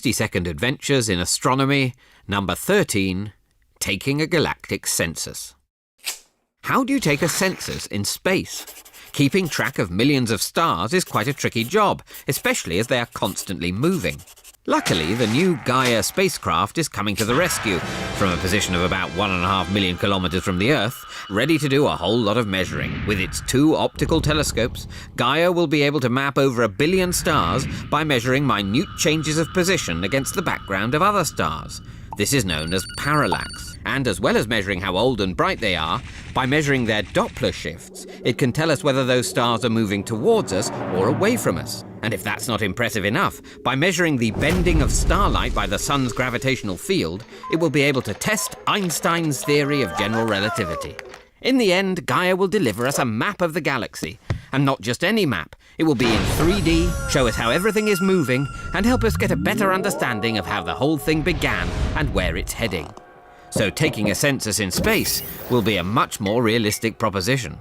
60-second adventures in astronomy, number 13, taking a galactic census. How do you take a census in space? Keeping track of millions of stars is quite a tricky job, especially as they are constantly moving. Luckily, the new Gaia spacecraft is coming to the rescue, from a position of about 1.5 million kilometers from the Earth, ready to do a whole lot of measuring. With its 2 optical telescopes, Gaia will be able to map over 1 billion stars by measuring minute changes of position against the background of other stars. This is known as parallax. And as well as measuring how old and bright they are, by measuring their Doppler shifts, it can tell us whether those stars are moving towards us or away from us. And if that's not impressive enough, by measuring the bending of starlight by the sun's gravitational field, it will be able to test Einstein's theory of general relativity. In the end, Gaia will deliver us a map of the galaxy. And not just any map. It will be in 3D, show us how everything is moving, and help us get a better understanding of how the whole thing began and where it's heading. So taking a census in space will be a much more realistic proposition.